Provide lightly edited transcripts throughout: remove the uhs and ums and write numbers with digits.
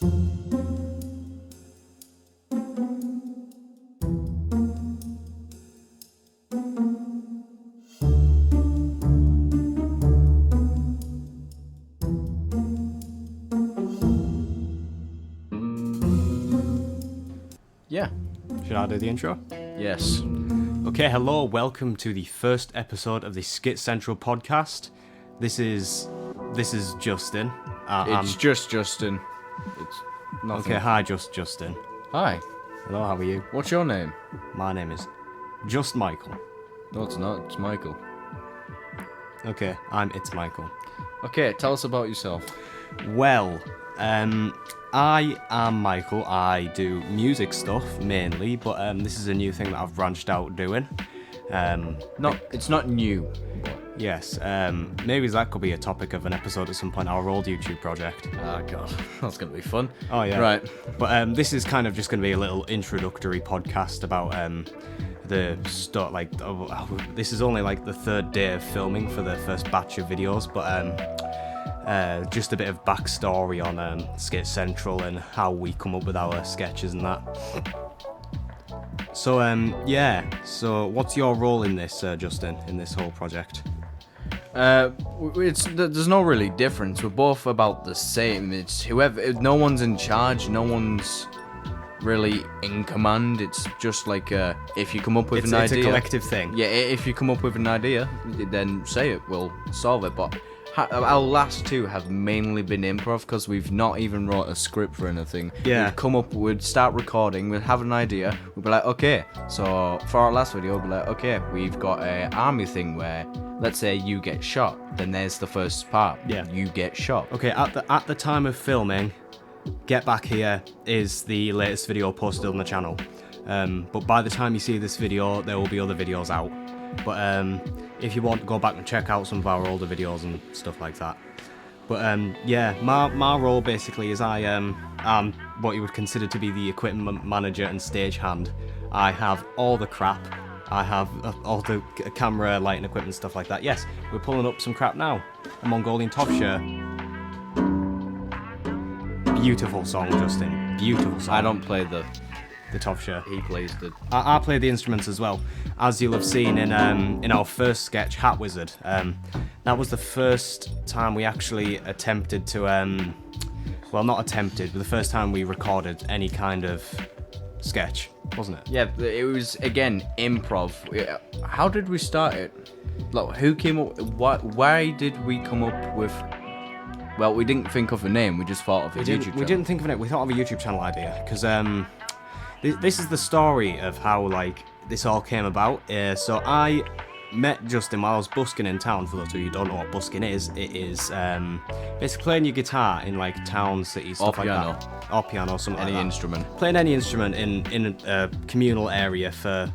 Yeah. Should I do the intro? Yes. Okay, hello, welcome to the first episode of the Skit Central podcast. This is Justin. It's just Justin. It's nothing. Okay, hi, Justin. Hi. Hello, how are you? What's your name? My name is Just Michael. No, it's not. It's Michael. Okay, it's Michael. Okay, tell us about yourself. Well, I am Michael. I do music stuff mainly, but this is a new thing that I've branched out doing. It's not new. Yes, maybe that could be a topic of an episode at some point, our old YouTube project. Oh god, that's gonna be fun. Oh yeah. Right. But this is kind of just going to be a little introductory podcast about the stuff. Like, this is only like the third day of filming for the first batch of videos, but just a bit of backstory on Skit Central and how we come up with our sketches and that. So yeah. So what's your role in this, Justin, in this whole project? There's no really difference. We're both about the same. It's whoever. No one's in charge. No one's really in command. It's just like if you come up with an idea. It's a collective thing. Yeah, if you come up with an idea, then say it. We'll solve it. But our last two have mainly been improv because we've not even wrote a script for anything. Yeah. We'd start recording, we'd have an idea, we'd be like, okay. So for our last video, we'd be like, okay, we've got an army thing where, let's say you get shot, then there's the first part. Yeah. You get shot. Okay, at the time of filming, Get Back Here is the latest video posted on the channel. But by the time you see this video, there will be other videos out. But if you want to go back and check out some of our older videos and stuff like that. But yeah, my role basically is I am what you would consider to be the equipment manager and stagehand. I have all the crap. I have all the camera, lighting equipment, stuff like that. Yes, we're pulling up some crap now. A Mongolian top shirt. Beautiful song, Justin. Beautiful song. I don't play the top shirt. He plays the. I play the instruments as well, as you'll have seen in our first sketch, Hat Wizard. That was the first time we actually attempted to, well, not attempted, but the first time we recorded any kind of sketch, wasn't it? Yeah, it was again improv. How did we start it? Like, who came up? Why did we come up with? Well, we didn't think of a name. We just thought of a YouTube channel. We didn't think of it. We thought of a YouTube channel idea because this is the story of how like this all came about. So I met Justin while I was busking in town. For those of you who don't know what busking is, it is basically playing your guitar in like town, cities, stuff like that. Or piano, something any like that. Instrument. Playing any instrument in a communal area for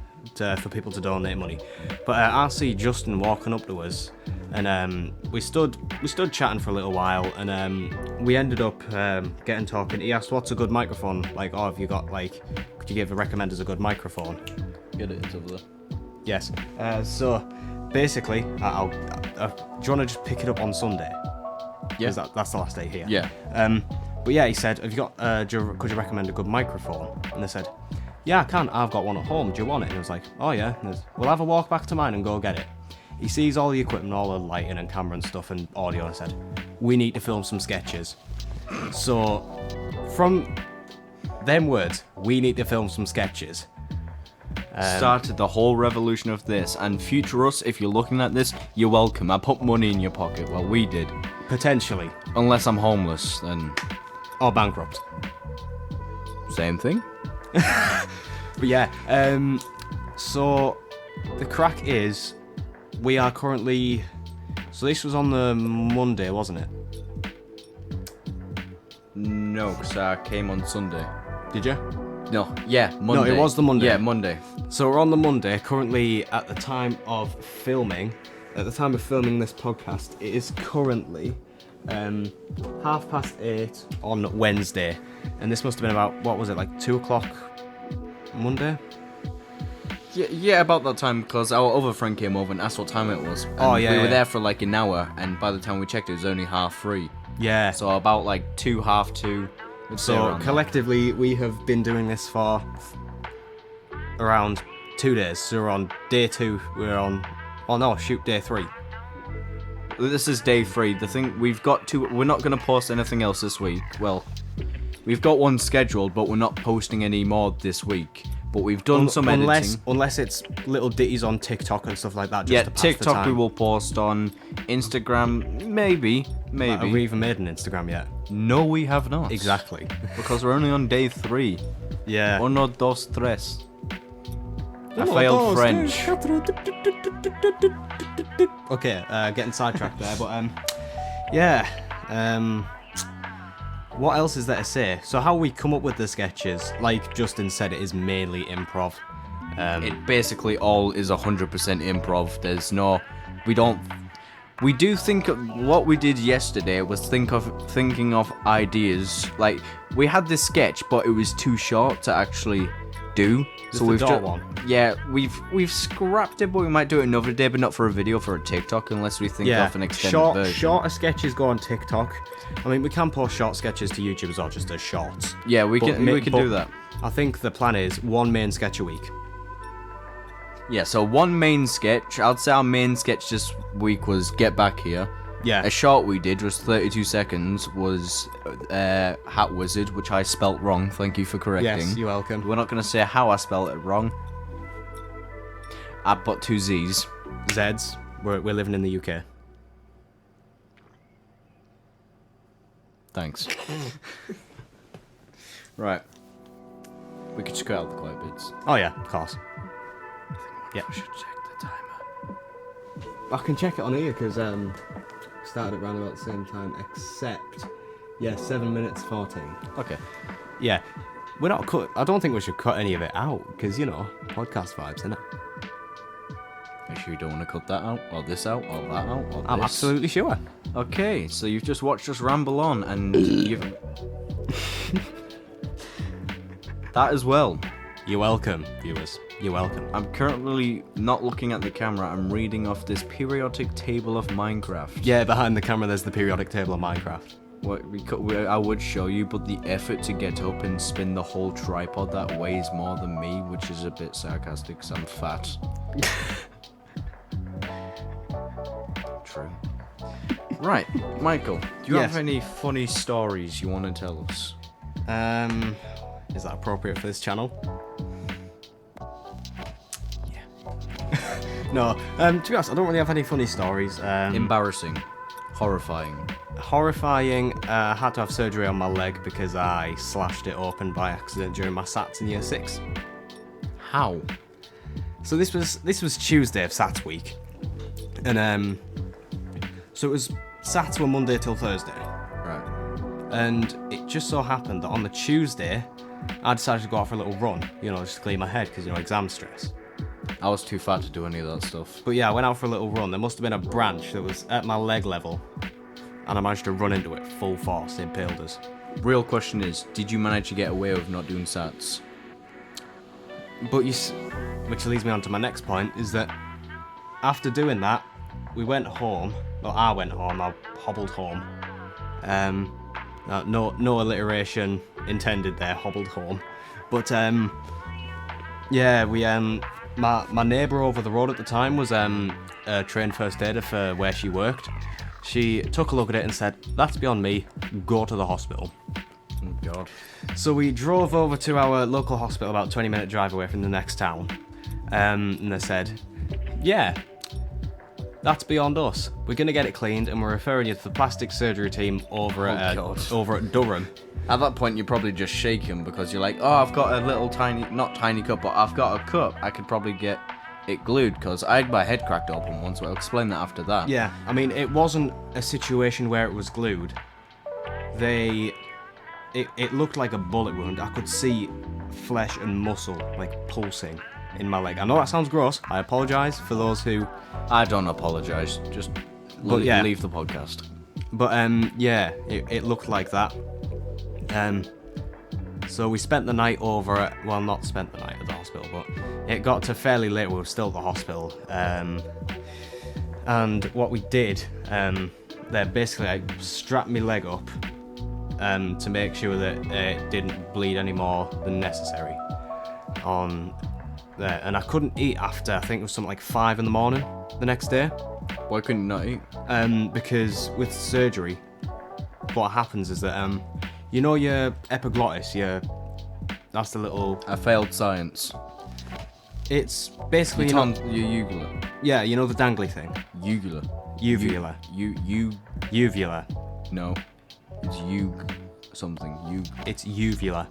people to donate money. But I see Justin walking up to us, and we stood chatting for a little while, and we ended up getting talking. He asked, "What's a good microphone? Like, oh, have you got like, could you recommend as a good microphone?" Get it, it's over there. Yes. So basically, do you want to just pick it up on Sunday? Yeah. That's the last day here. Yeah. But yeah, he said, "Have you got? Could you recommend a good microphone?" And I said, "Yeah, I can. I've got one at home. Do you want it?" And he was like, "Oh yeah." And we'll have a walk back to mine and go get it. He sees all the equipment, all the lighting and camera and stuff and audio, and I said, "We need to film some sketches." So from them words, "We need to film some sketches," started the whole revolution of this. And future us, if you're looking at this, you're welcome. I put money in your pocket. Well, we did. Potentially. Unless I'm homeless, then. Or bankrupt. Same thing. But yeah, so the crack is, we are currently, so this was on the Monday, wasn't it? No, because I came on Sunday. Did you? No, yeah, Monday. No, it was the Monday. Yeah, Monday. So we're on the Monday, currently at the time of filming this podcast, it is currently 8:30 on Wednesday, and this must have been about, what was it, like 2 o'clock Monday? Yeah, about that time, because our other friend came over and asked what time it was. And we were there for like an hour, and by the time we checked, it was only 3:30. Yeah. So about like 2, 2:30, We'd say So around that. collectively, we have been doing this for around 2 days. So we're on day 2. We're on. Oh no, shoot, day 3. This is day 3. The thing we've got to. We're not going to post anything else this week. Well, we've got one scheduled, but we're not posting any more this week. But we've done some editing. Unless it's little ditties on TikTok and stuff like that. Just Yeah, to pass the TikTok time. we will post on. Instagram, maybe. Have we even made an Instagram yet? No, we have not. Exactly. Because we're only on day 3. Yeah. Uno, dos, tres. I failed French. Okay, getting sidetracked there, but yeah. What else is there to say? So how we come up with the sketches, like Justin said, it is mainly improv. It basically all is 100% improv. There's no, we do think of, what we did yesterday was thinking of ideas. Like we had this sketch, but it was too short to actually do. Just the door one? Yeah, we've scrapped it, but we might do it another day, but not for a video, for a TikTok, unless we think of an extended version. Shorter sketches go on TikTok. I mean, we can post short sketches to YouTube as well, just as shorts. Yeah, we can do that. I think the plan is one main sketch a week. Yeah, so one main sketch. I'd say our main sketch this week was Get Back Here. Yeah. A short we did was 32 seconds was Hat Wizard, which I spelt wrong. Thank you for correcting. Yes, you're welcome. We're not going to say how I spelled it wrong. I put 2 Z's. Zeds. We're living in the UK. Thanks. Right. We could just cut out the quiet bits. Oh yeah, of course. Yeah. I should check the timer. I can check it on here because started at around about the same time, except 7 minutes 14. Okay. Yeah, we're not cut. I don't think we should cut any of it out because podcast vibes, innit? Are you sure you don't want to cut that out, or this out, or that out, or I'm this? absolutely sure. Okay, so you've just watched us ramble on, and you've that as well. You're welcome, viewers. You're welcome. I'm currently not looking at the camera. I'm reading off this periodic table of Minecraft. Yeah, behind the camera there's the periodic table of Minecraft. I would show you, but the effort to get up and spin the whole tripod that weighs more than me, which is a bit sarcastic because I'm fat. True. Right, Michael, do you have any funny stories you want to tell us? Is that appropriate for this channel? Yeah. No, to be honest, I don't really have any funny stories. Embarrassing. Horrifying. Horrifying. I had to have surgery on my leg because I slashed it open by accident during my SATs in year 6. How? So this was Tuesday of SATs week, and so it was SATs were Monday till Thursday. Right. And it just so happened that on the Tuesday, I decided to go out for a little run, just to clear my head because exam stress. I was too fat to do any of that stuff. But yeah, I went out for a little run. There must have been a branch that was at my leg level, and I managed to run into it full force. It impaled us. Real question is, did you manage to get away with not doing SATs? But which leads me on to my next point, is that after doing that, we went home. Well, I went home. I hobbled home. No alliteration intended there. Hobbled home. But yeah, we my neighbour over the road at the time was a trained first aider for where she worked. She took a look at it and said, "That's beyond me. Go to the hospital." Oh God. So we drove over to our local hospital, about a 20-minute drive away from the next town, and they said, "Yeah, that's beyond us. We're gonna get it cleaned, and we're referring you to the plastic surgery team over at Durham." At that point, you're probably just shaking because you're like, "Oh, I've got a little not tiny cup, but I've got a cup. I could probably get it glued because I had my head cracked open once." So I'll explain that after that. Yeah, I mean, it wasn't a situation where it was glued. It looked like a bullet wound. I could see flesh and muscle pulsing in my leg. I know that sounds gross. I apologise for those who. I don't apologise. Just leave the podcast. But yeah, it looked like that. So we spent the night over at, well, not spent the night at the hospital, but it got to fairly late. We were still at the hospital. And what we did, they basically strapped my leg up to make sure that it didn't bleed any more than necessary on there. And I couldn't eat after, I think it was something like 5 in the morning the next day. Why couldn't you not eat? Because with surgery, what happens is that, you know your epiglottis, that's the little... I failed science. It's basically... Your uvula. Yeah, you know the dangly thing? Uvula. Uvula. Uvula. No. It's something. It's uvula.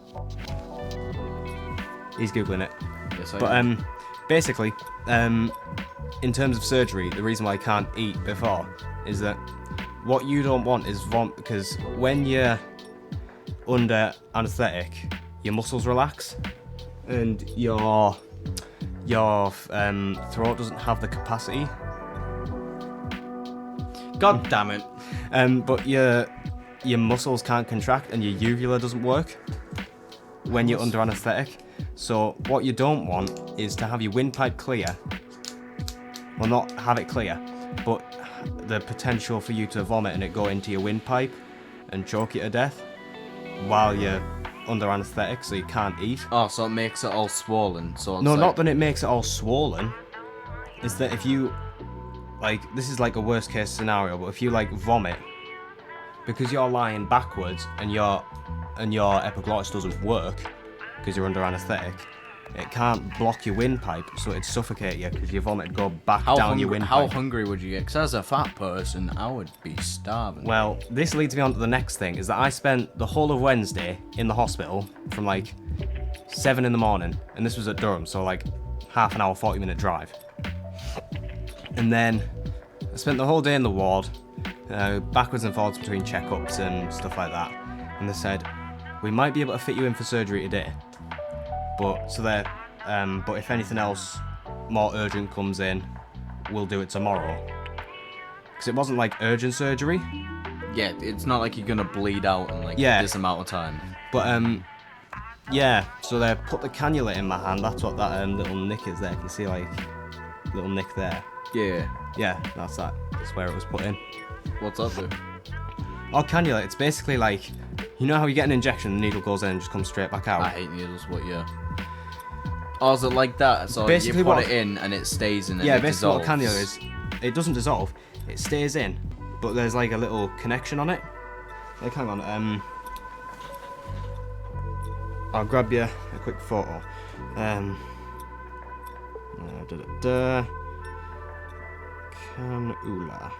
He's Googling it. Yes, I But, am. basically, in terms of surgery, the reason why I can't eat before is that what you don't want is vomit, because when you're under anaesthetic, your muscles relax, and your throat doesn't have the capacity. God damn it. But your muscles can't contract, and your uvula doesn't work when you're under anaesthetic. So what you don't want is to have your windpipe clear. Well, not have it clear, but the potential for you to vomit and it go into your windpipe and choke you to death while you're under anaesthetic, so you can't eat. Oh, so it makes it all swollen. So it's No, like... not that it makes it all swollen. It's that if you, like, this is like a worst case scenario, but if you like vomit, because you're lying backwards and your epiglottis doesn't work because you're under anaesthetic, it can't block your windpipe, so it'd suffocate you because your vomit would go back down your windpipe. How hungry would you get? Because as a fat person, I would be starving. Well, this leads me on to the next thing, is that I spent the whole of Wednesday in the hospital from like 7 in the morning, and this was at Durham, so like half an hour, 40-minute drive. And then I spent the whole day in the ward, backwards and forwards between checkups and stuff like that. And they said, we might be able to fit you in for surgery today, but if anything else more urgent comes in, we'll do it tomorrow. Because it wasn't like urgent surgery. Yeah, it's not like you're gonna bleed out in like this amount of time. But yeah, so they put the cannula in my hand. That's what that little nick is there. Can you see like little nick there? Yeah. Yeah, that's that. That's where it was put in. What's that do? Oh, cannula. It's basically like, you know how you get an injection, the needle goes in and just comes straight back out. I hate needles, but yeah. Oh, is it like that? So Basically you put it in and it stays in and yeah, it basically dissolves. what a cannula is, it doesn't dissolve, it stays in, but there's like a little connection on it. Like, hang on, I'll grab you a quick photo. Cannula.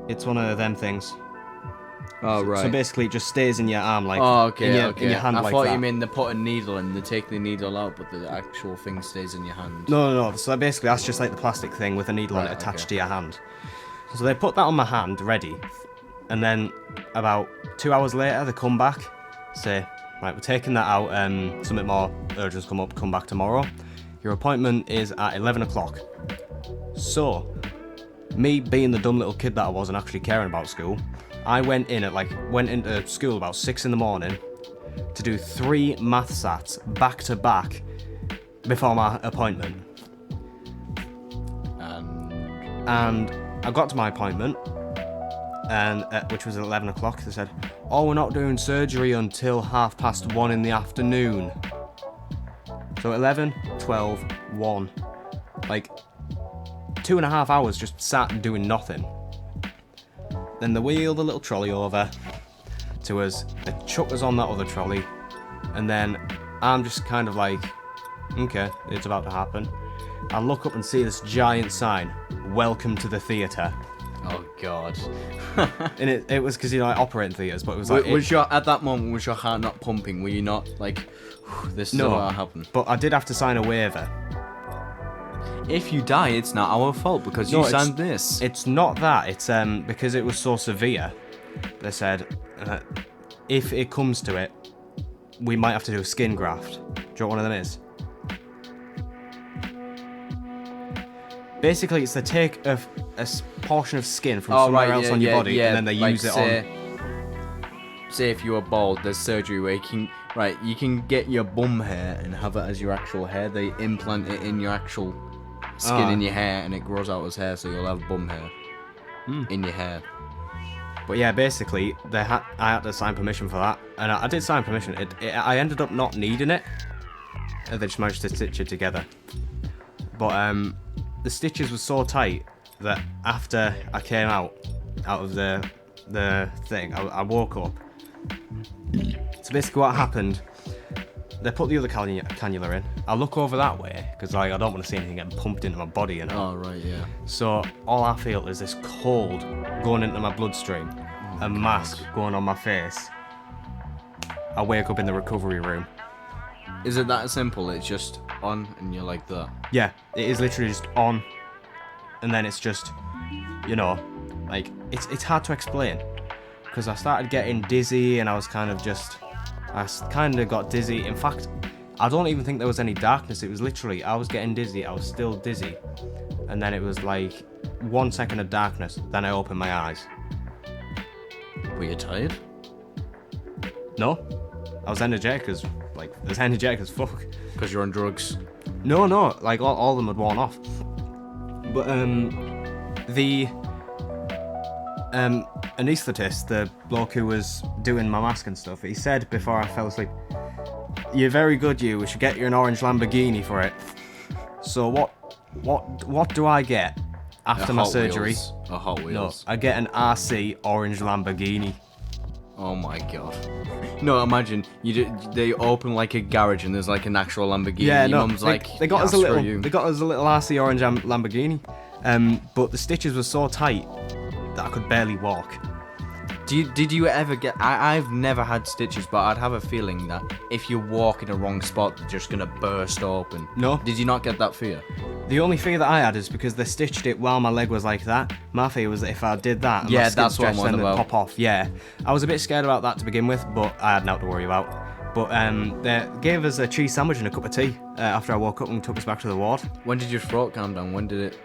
It's one of them things. Oh, right. So basically, it just stays in your arm, like. Oh, okay, in your, okay. In your hand, I like thought that. you meant they put a needle in, they take the needle out, but the actual thing stays in your hand. No. So basically, that's just like the plastic thing with a needle on it attached to your hand. So they put that on my hand, ready, and then about 2 hours later, they come back, say, right, we're taking that out. Something more urgent's come up. Come back tomorrow. Your appointment is at 11 o'clock. So, me being the dumb little kid that I was and actually caring about school, I went into school about 6 in the morning to do 3 math sats back to back before my appointment. And I got to my appointment, and which was at 11 o'clock. They said, oh, we're not doing surgery until 1:30 in the afternoon. So 11, 12, 1. Like 2.5 hours just sat and doing nothing. Then they wheeled the little trolley over to us, they chucked us on that other trolley, and then I'm just kind of like, okay, it's about to happen. I look up and see this giant sign, welcome to the theatre. Oh, God. And it was because, you know, I operate in theatres, but it was like... At that moment, was your heart not pumping? Were you not like, this is what happened? But I did have to sign a waiver. If you die, it's not our fault because you signed this. It's not that. It's because it was so severe. They said, if it comes to it, we might have to do a skin graft. Do you know what one of them is? Basically, it's they take a portion of skin from somewhere else on your body, and then they use it on. Say if you were bald, there's surgery where you can get your bum hair and have it as your actual hair. They implant it in your actual skin in your hair and it grows out as hair, so you'll have bum hair in your hair. But yeah, basically, I had to sign permission for that, and I did sign permission. I ended up not needing it. And they just managed to stitch it together. But the stitches were so tight that after I came out of the thing, I woke up. So basically, what happened? They put the other cannula in. I look over that way because like I don't want to see anything getting pumped into my body, you know. Oh right, yeah. So all I feel is this cold going into my bloodstream, a mask going on my face. I wake up in the recovery room. Is it that simple? It's just on and you're like that? Yeah, it is literally just on, and then it's just, you know, like it's hard to explain because I started getting dizzy and I kind of got dizzy. In fact, I don't even think there was any darkness. It was literally, I was getting dizzy, I was still dizzy. And then it was like 1 second of darkness, then I opened my eyes. Were you tired? No, I was energetic as fuck. Because you're on drugs? No, like all of them had worn off. But the anaesthetist, the bloke who was doing my mask and stuff, he said before I fell asleep, "You're very good, you. We should get you an orange Lamborghini for it." So what do I get after my surgery? A Hot Wheels. No, I get an RC orange Lamborghini. Oh my god. No, imagine they open like a garage and there's like an actual Lamborghini. Yeah, Your no, mum's they got us a little RC orange Lamborghini, but the stitches were so tight that I could barely walk. Did you ever get... I've never had stitches, but I'd have a feeling that if you walk in the wrong spot, they're just going to burst open. No. Did you not get that fear? The only fear that I had is because they stitched it while my leg was like that. My fear was that if I did that, yeah, my skin that's what I'm stretched, then wondering it'd about. pop off. Yeah, I was a bit scared about that to begin with, but I had nothing to worry about. But they gave us a cheese sandwich and a cup of tea after I woke up and took us back to the ward. When did your throat calm down? When did it...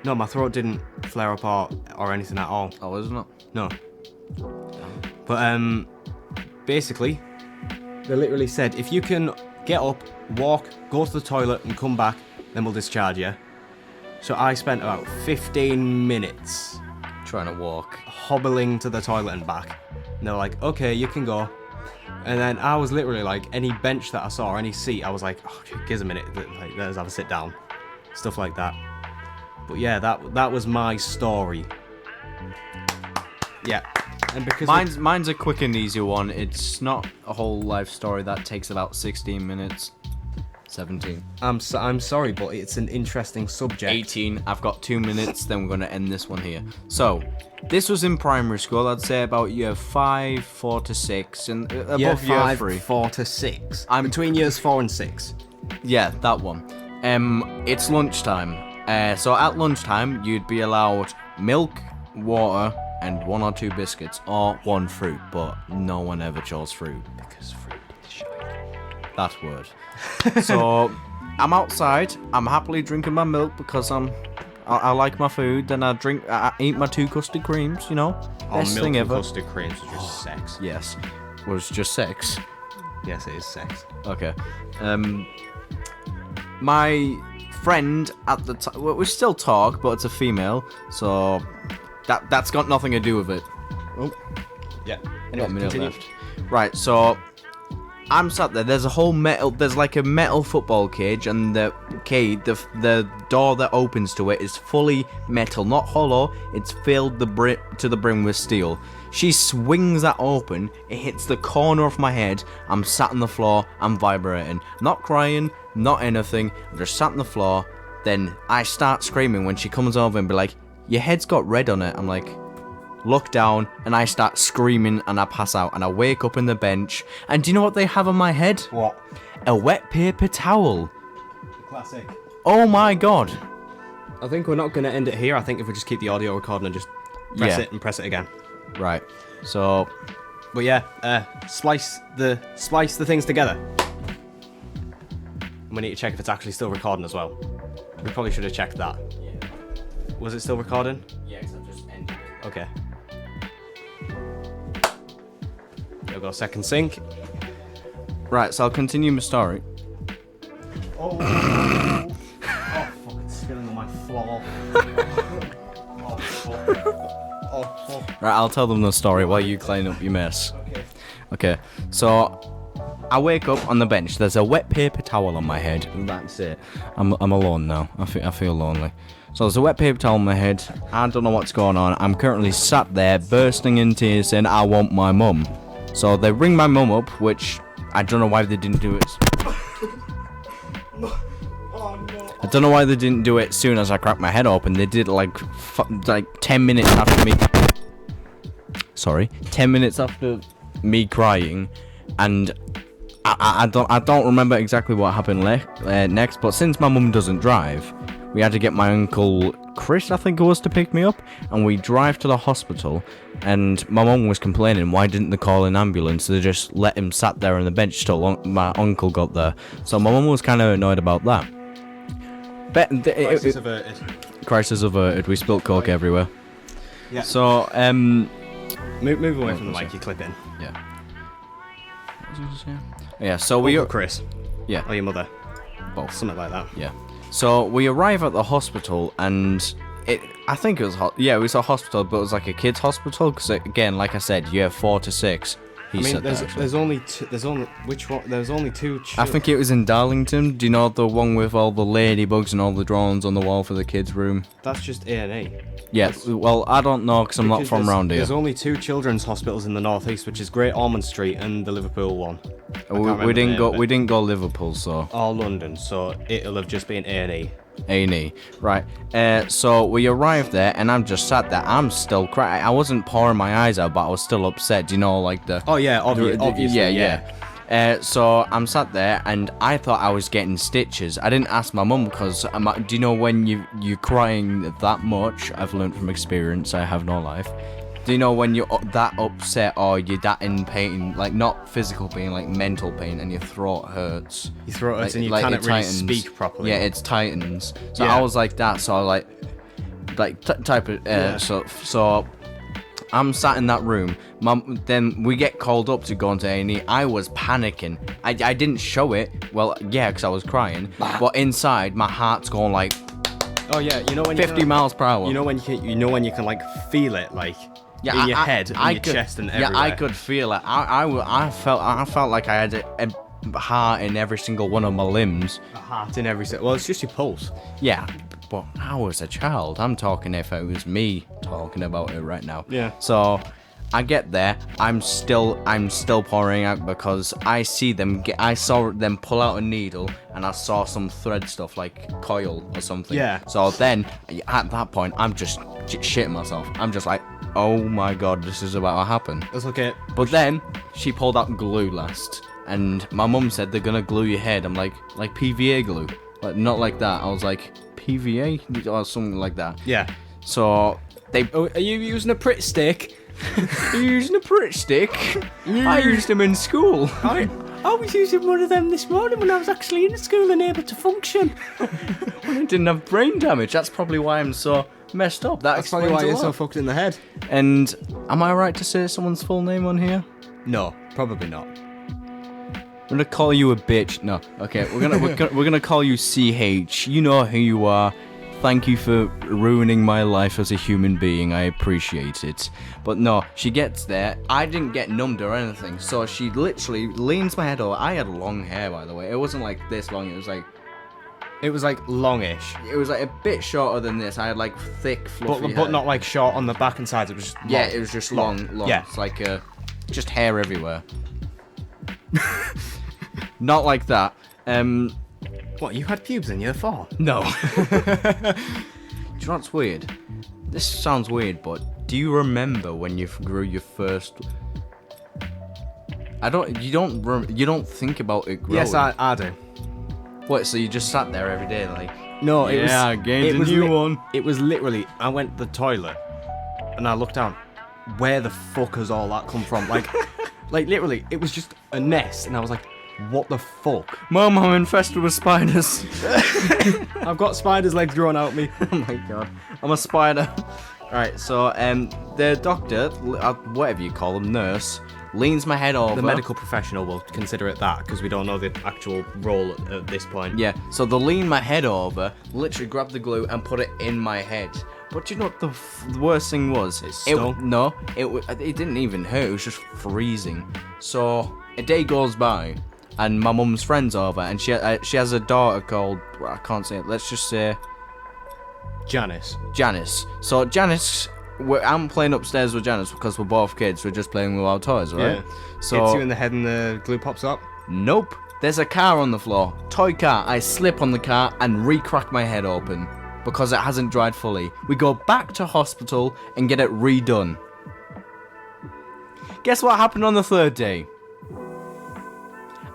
No, my throat didn't flare up or anything at all. Oh, isn't it? No. But basically, they literally said, if you can get up, walk, go to the toilet and come back, then we'll discharge you. So I spent about 15 minutes Trying to walk. hobbling to the toilet and back. And they were like, okay, you can go. And then I was literally like, any bench that I saw, any seat, I was like, oh, give us a minute, like, let's have a sit down. Stuff like that. But yeah, that was my story. Yeah. And because Mine's a quick and easy one. It's not a whole life story that takes about 16 minutes. 17. I'm sorry, but it's an interesting subject. 18. I've got 2 minutes, then we're going to end this one here. So, this was in primary school. I'd say about year 5, 4 to 6, and above Year year 5, 3. 4 to 6. I'm- between years 4 and 6. Yeah, that one. It's lunchtime. So at lunchtime, you'd be allowed milk, water, and 1 or 2 biscuits, or 1 fruit, but no one ever chose fruit. Because fruit is shite. That word. So, I'm outside, I'm happily drinking my milk because I like my food, then I eat my 2 custard creams, you know? Best milk thing and ever. custard creams is just sex. Yes. Was just sex. Yes, it is sex. Okay. My friend at the time, well, we still talk, but it's a female, so that's got nothing to do with it. Oh, Yeah. got Anyway, a minute continue. left. Right, so I'm sat there. There's like a metal football cage, and the door that opens to it is fully metal, not hollow. It's filled to the brim with steel. She swings that open. It hits the corner of my head. I'm sat on the floor. I'm vibrating. Not crying. Not anything. I'm just sat on the floor. Then I start screaming when she comes over and be like, "Your head's got red on it." I'm like, look down, and I start screaming, and I pass out, and I wake up in the bench, and do you know what they have on my head? What? A wet paper towel. Classic. Oh my god. I think we're not going to end it here. I think if we just keep the audio recording and just press Yeah. it and press it again. Right. So, But yeah, splice the things together. And we need to check if it's actually still recording as well. We probably should have checked that. yeah. Was it still recording? Yeah, because I've just ended it. Okay. You'll go second sync. Right, so I'll continue my story. Oh, fuck, it's spilling on Right, I'll tell them the story while you clean up your mess. Okay, so I wake up on the bench. There's a wet paper towel on my head. That's it. I'm alone now. I feel lonely. So there's a wet paper towel on my head. I don't know what's going on. I'm currently sat there bursting in tears saying I want my mum. So they ring my mum up, which I don't know why they didn't do it. I don't know why they didn't do it as soon as I cracked my head open. They did like 10 minutes after me. Sorry, 10 minutes after me crying, and I don't remember exactly what happened next. But since my mum doesn't drive, we had to get my uncle Chris, I think it was, to pick me up, and we drive to the hospital. And my mum was complaining, why didn't they call an ambulance? They just let him sat there on the bench till my uncle got there. So my mum was kind of annoyed about that. Crisis averted. Crisis averted. We spilled coke everywhere. Yeah. So move away from the mic. You're clipping. Yeah. What did you say? Yeah. So Uncle Chris. Yeah. Or your mother. Both. Something like that. Yeah. So we arrive at the hospital, and I think it was it was a hospital, but it was like a kids' hospital because again, like I said, you have 4 to 6. There's only two. There's only two. I think it was in Darlington. Do you know the one with all the ladybugs and all the drawings on the wall for the kids' room? That's just A&E. Yeah. Well, I don't know because I'm not from around here. There's only 2 children's hospitals in the northeast, which is Great Ormond Street and the Liverpool one. We didn't go Liverpool, so. Or London, so it'll have just been A&E. A&E, right. So we arrived there, and I'm just sat there. I'm still crying. I wasn't pouring my eyes out, but I was still upset. You know, like the. Oh yeah, obviously. Yeah. So I'm sat there, and I thought I was getting stitches. I didn't ask my mum because do you know when you're crying that much? I've learned from experience. I have no life. Do you know when you're that upset or you're that in pain, like not physical pain, like mental pain, and your throat hurts? Your throat hurts and you can't really speak properly. Yeah, it tightens. So Yeah. I was like that. So I type it. So I'm sat in that room. Then we get called up to go into A&E. I was panicking. I didn't show it. Well, yeah, because I was crying. But inside, my heart's going like. Oh yeah, you know when 50 miles per hour. You know when you can like feel it like. Yeah, in your head, in your chest, and everywhere. Yeah, I could feel it. I felt like I had a heart in every single one of my limbs. A heart in every well, it's just your pulse. Yeah, but I was a child. I'm talking if it was me talking about it right now. Yeah. So I get there. I'm still pouring out because I saw them pull out a needle, and I saw some thread stuff like coil or something. Yeah. So then at that point, I'm just shitting myself. I'm just like, oh my god, this is about to happen. That's okay. But then she pulled out glue last, and my mum said they're gonna glue your head. I'm like PVA glue, like not like that. I was like PVA or something like that. Yeah. So they. Oh, are you using a Pritt stick? Are you using a Pritt stick? I used them in school. I was using one of them this morning when I was actually in school and able to function. I didn't have brain damage. That's probably why I'm so messed up. That's probably why you're so fucked in the head. And am I right to say someone's full name on here? No, probably not. I'm gonna call you a bitch. No, okay. We're gonna call you CH. You know who you are. Thank you for ruining my life as a human being. I appreciate it. But no, she gets there. I didn't get numbed or anything. So she literally leans my head over. I had long hair, by the way. It wasn't like this long. It was like longish. It was like a bit shorter than this. I had like thick, fluffy hair. But not like short on the back and sides. It was just long. Yeah, it was just long. Yeah. It's like just hair everywhere. Not like that. What, you had pubes in year 4? No. Do you know what's weird? This sounds weird, but do you remember when you grew your first? You don't think about it growing. Yes, I do. What? So you just sat there every day, like? No, I gained a new one. It was literally, I went to the toilet, and I looked down. Where the fuck has all that come from? Like literally, it was just a nest, and I was like, what the fuck? Mum, I'm infested with spiders. I've got spiders' legs growing out me. Oh my god, I'm a spider. Alright, so the doctor, whatever you call them, nurse, leans my head over. The medical professional will consider it that, because we don't know the actual role at this point. Yeah, so they'll lean my head over, literally grab the glue and put it in my head. But you know what the worst thing was? It stung? It didn't even hurt. It was just freezing. So a day goes by, and my mum's friend's over, and she has a daughter called, I can't say it. Let's just say Janice. So Janice, I'm playing upstairs with Janice because we're both kids. We're just playing with our toys, right? Yeah. So Hits you in the head and the glue pops up? nope. There's a car on the floor. Toy car. I slip on the car and re-crack my head open because it hasn't dried fully. We go back to hospital and get it redone. Guess what happened on the third day?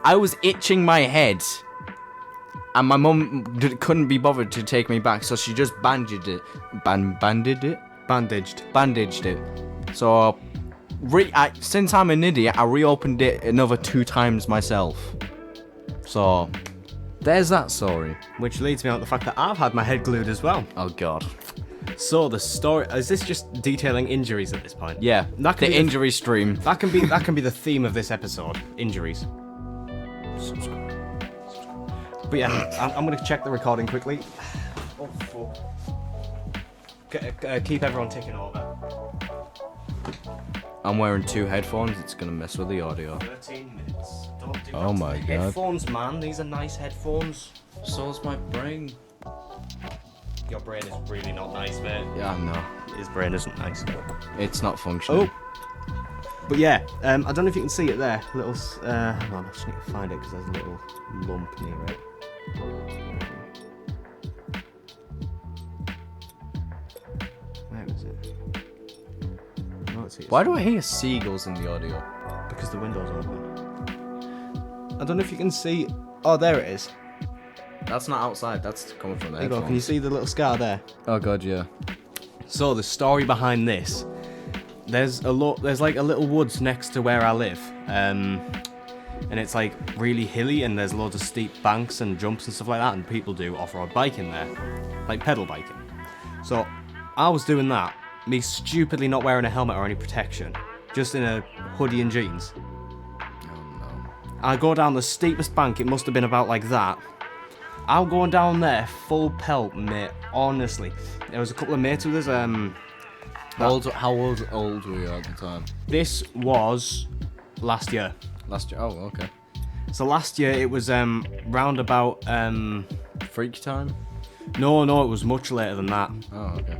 I was itching my head. And my mum couldn't be bothered to take me back, so she just bandaged it. Bandaged it. So, since I'm an idiot, I reopened it another 2 times myself. So, there's that story. Which leads me on to the fact that I've had my head glued as well. Oh god. So the story, is this just detailing injuries at this point? Yeah, That can the be injury stream. That can be the theme of this episode, injuries. But yeah, I'm gonna check the recording quickly. Oh fuck. Keep everyone ticking over. I'm wearing 2 headphones, it's gonna mess with the audio. 13 minutes. Don't do Oh that. my god. Headphones, man, these are nice headphones. So's my brain. Your brain is really not nice, mate. Yeah, I know. His brain isn't nice. It's not functioning. But yeah, I don't know if you can see it there. Hang on, I just need to find it because there's a little lump near it. Where is it? No, it's here. Why do I hear seagulls in the audio? Because the window's open. I don't know if you can see. Oh, there it is. That's not outside, that's coming from the There you go. headphones. Can you see the little scar there? Oh god, yeah. So the story behind this, there's like a little woods next to where I live, and it's like really hilly, and there's loads of steep banks and jumps and stuff like that, and people do off-road biking there, like pedal biking. So I was doing that, me stupidly not wearing a helmet or any protection, just in a hoodie and jeans. Oh no. I go down the steepest bank, it must have been about like that. I'm going down there full pelt, mate. Honestly, there was a couple of mates with us. How old were you at the time? This was last year. Last year? Oh, okay. So last year it was round about Freak time? no, it was much later than that. Oh, okay.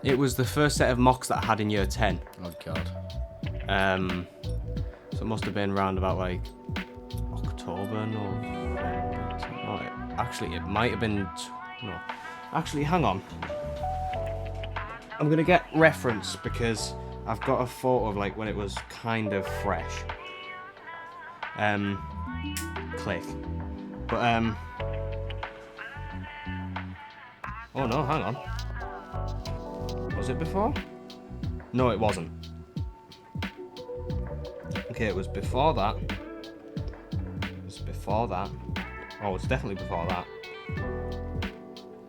It was the first set of mocks that I had in year 10. Oh god. So it must have been round about like October, actually it might have been no. Actually, hang on. I'm gonna get reference because I've got a photo of like when it was kind of fresh. Click. But oh no, hang on. Was it before? No, it wasn't. Okay, it was before that. It was before that. Oh, it's definitely before that.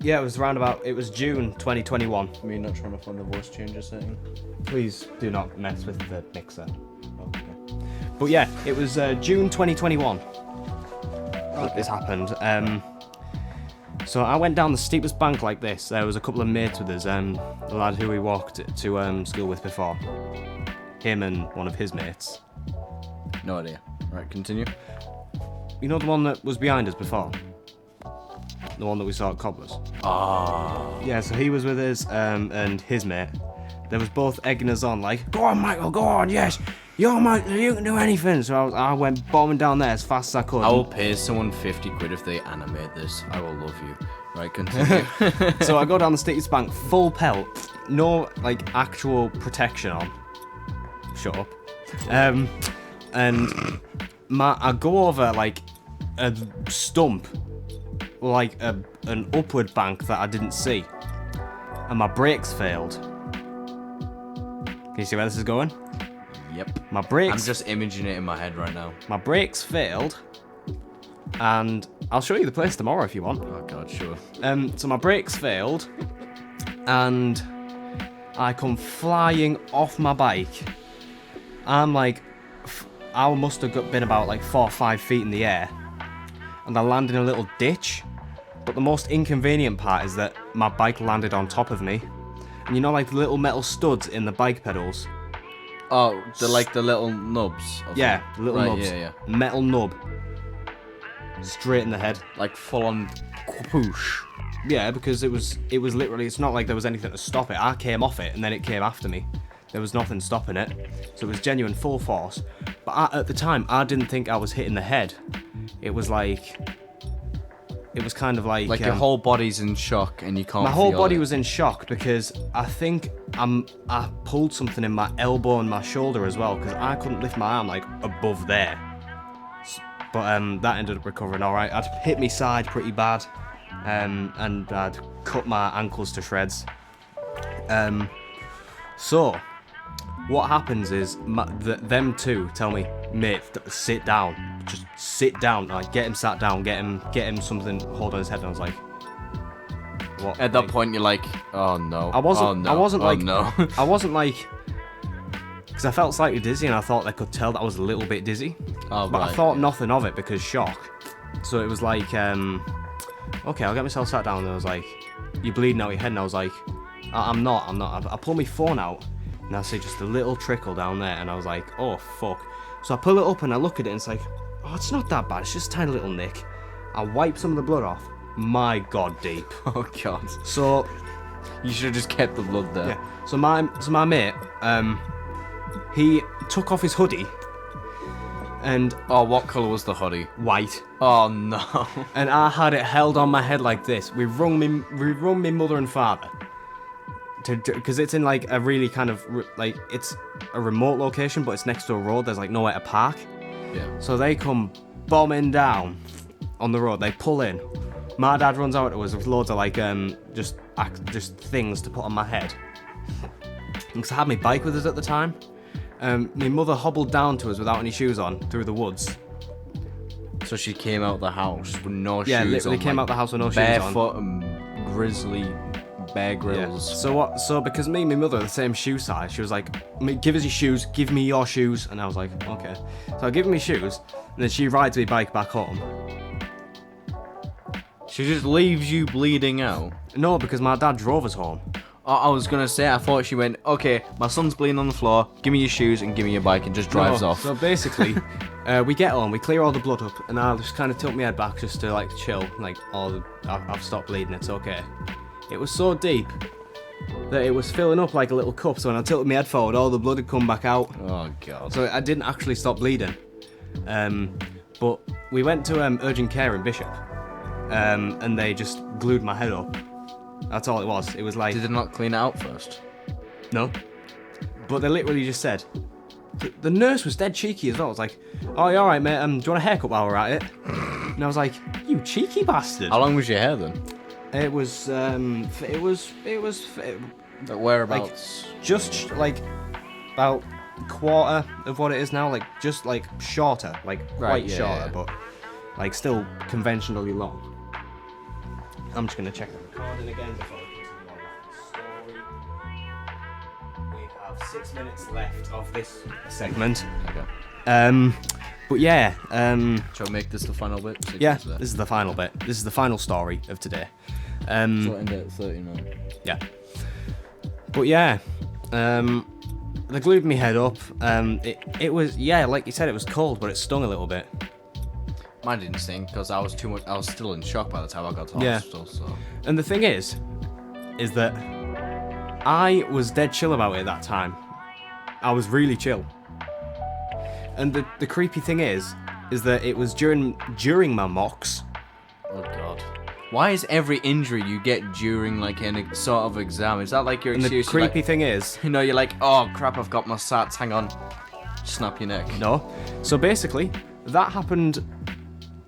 Yeah, it was it was June 2021. Me not trying to find the voice changer setting. Please do not mess with the mixer. Okay. But yeah, it was June 2021 that this happened. So I went down the steepest bank like this. There was a couple of mates with us, the lad who we walked to school with before. Him and one of his mates. No idea. Right, continue. You know the one that was behind us before? The one that we saw at Cobbler's? Ah. Yeah, so he was with us, and his mate. They was both egging us on, like, go on, Michael, go on, yes, you're Michael, you can do anything. So I went bombing down there as fast as I could. I will pay someone 50 quid if they animate this. I will love you. Right, continue. So I go down the steepest bank, full pelt, no, like, actual protection on. Shut up. And I go over, like, a stump, like an upward bank that I didn't see, and my brakes failed. Can you see where this is going? Yep. My brakes. I'm just imaging it in my head right now. My brakes failed, and I'll show you the place tomorrow if you want. Oh god, sure. So my brakes failed, and I come flying off my bike. I'm like, I must have been about like 4 or 5 feet in the air, and I land in a little ditch. But the most inconvenient part is that my bike landed on top of me. And you know, like the little metal studs in the bike pedals? Oh, like the little nubs. Yeah, the little right, nubs. Yeah. Metal nub. Straight in the head. Like full on whoosh. Yeah, because it was literally, it's not like there was anything to stop it. I came off it and then it came after me. There was nothing stopping it. So it was genuine full force. But at the time, I didn't think I was hitting the head. It was kind of like... Like your whole body's in shock and you can't My whole feel body it. was in shock because I think I pulled something in my elbow and my shoulder as well, because I couldn't lift my arm like above there. But that ended up recovering all right. I'd hit my side pretty bad, and I'd cut my ankles to shreds. So what happens is them two tell me, mate, sit down, just sit down, like get him sat down, get him something, hold on his head. And I was like, what? At that point, you're like, oh no. I wasn't. Oh, no. I wasn't like. no. I wasn't like. Because I felt slightly dizzy, and I thought they could tell that I was a little bit dizzy. Oh, but right, I thought yeah. nothing of it because shock. So it was like, okay, I'll get myself sat down. And I was like, you're bleeding out your head, and I was like, I'm not. I pull my phone out, and I see just a little trickle down there, and I was like, oh fuck. So I pull it up and I look at it, and it's like, oh, it's not that bad. It's just a tiny little nick. I wipe some of the blood off. My God, deep. Oh god. So You should have just kept the blood there. yeah. So my mate, he took off his hoodie and Oh, what colour was the hoodie? white, Oh no. and I had it held on my head like this. We rung me mother and father because it's in like a really kind of like it's a remote location, but it's next to a road. There's like nowhere to park. Yeah. So they come bombing down on the road. They pull in. My dad runs out to us with loads of like just things to put on my head. Because I had my bike with us at the time. My mother hobbled down to us without any shoes on through the woods. So she came out the house with no Yeah, shoes literally on. came like, out the house with no shoes on. barefoot and grizzly Bear Yeah. Grylls. So what? So because me and my mother are the same shoe size, she was like, "Give us your shoes. Give me your shoes." And I was like, "Okay." So I give her my shoes, and then she rides my bike back home. She just leaves you bleeding out. No, because my dad drove us home. I was gonna say, I thought she went, okay, my son's bleeding on the floor, give me your shoes and give me your bike, and just drives No, off. So basically, we get home, we clear all the blood up, and I just kind of tilt my head back just to like chill, like, oh, I've stopped bleeding, it's okay. It was so deep that it was filling up like a little cup, so when I tilted my head forward, all the blood had come back out. Oh god. So I didn't actually stop bleeding. But we went to urgent care in Bishop, and they just glued my head up. That's all it was. It was like... Did they not clean it out first? No. But they literally just said... The nurse was dead cheeky as well. I was like, oh, you alright, mate? Do you want a haircut while we're at it? And I was like, you cheeky bastard. How long was your hair then? It was, Like whereabouts? just like about quarter of what it is now, like just like shorter, like Right, quite yeah, shorter, yeah. but like conventionally long. I'm just gonna check the recording again before we continue on with the story. We have 6 minutes left of this segment. Okay. But yeah, Shall we make this the final bit? yeah, this is the final bit. This is the final story of today. So end it at 39. Yeah. But yeah, they glued my head up. It was, yeah, like you said, it was cold, but it stung a little bit. Mine didn't sting because I was still in shock by the time I got to the Yeah. hospital. So And the thing is that I was dead chill about it at that time. I was really chill. And the creepy thing is that it was during my mocks. oh god. Why is every injury you get during like any sort of exam? Is that like your And the excuse? creepy thing is, You know, you're like, oh crap, I've got my SATs. Hang on, snap your neck. no. So basically, that happened.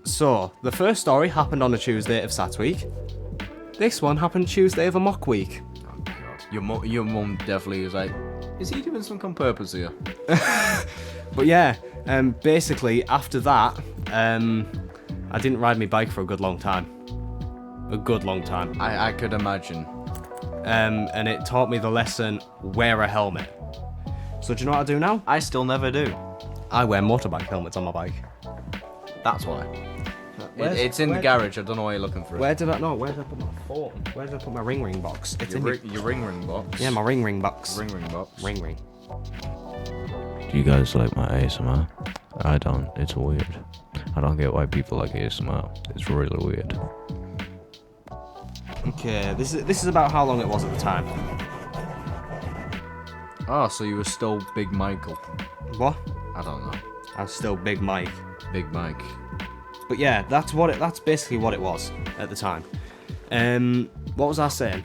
So the first story happened on a Tuesday of SAT week. This one happened Tuesday of a mock week. Oh god. Your mum definitely is like, is he doing something on purpose here? But yeah, basically after that, I didn't ride my bike for a good long time. A good long time. I could imagine. And it taught me the lesson: wear a helmet. So do you know what I do now? I still never do. I wear motorbike helmets on my bike. That's why. It's in the garage. I don't know why you're looking for it. Where did I put my phone? Where did I put my ring box? It's in Your ring box. Yeah, my ring box. Ring box. Ring. Do you guys like my ASMR? I don't. It's weird. I don't get why people like ASMR. It's really weird. Okay, this is about how long it was at the time. Oh, so you were still Big Michael. What? I don't know. I was still Big Mike. Big Mike. But yeah, that's basically what it was at the time. What was I saying?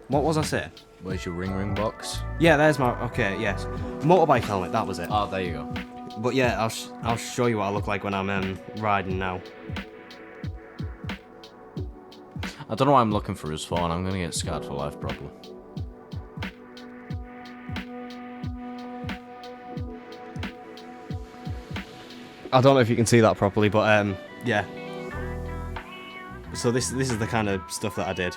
What was I saying? Where's your ring box? Yeah, there's my. Okay, yes, motorbike helmet. That was it. Oh, there you go. But yeah, I'll show you what I look like when I'm riding now. I don't know why I'm looking for his phone. I'm gonna get scarred for life, probably. I don't know if you can see that properly, but yeah. So this is the kind of stuff that I did.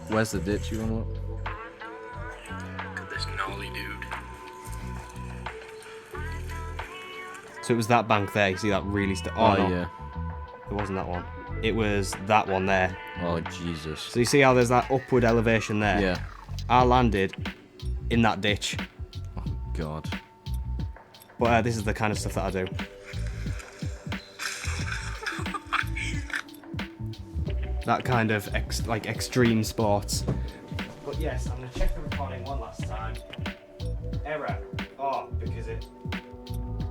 Where's the ditch you want? Look at this gnarly dude. So it was that bank there. You see that really? Oh no, yeah. It wasn't that one. It was that one there. Oh Jesus. So you see how there's that upward elevation there? Yeah. I landed in that ditch. Oh God. But this is the kind of stuff that I do. That kind of extreme sports. But yes, I'm gonna check the recording one last time. Error. Oh, because it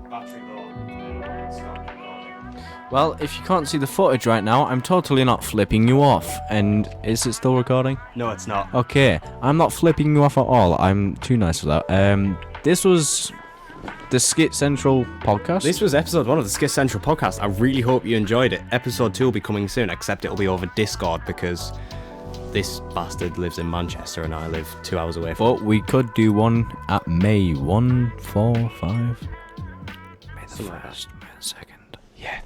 battery low and stop recording. Well, if you can't see the footage right now, I'm totally not flipping you off. And is it still recording? No, it's not. Okay, I'm not flipping you off at all. I'm too nice for that. This was the Skit Central podcast. This was episode 1 of the Skit Central podcast. I really hope you enjoyed it. Episode 2 will be coming soon, except it'll be over Discord because this bastard lives in Manchester and I live 2 hours away from But we could do one at May 145. May the 1st, May the 2nd. Yeah.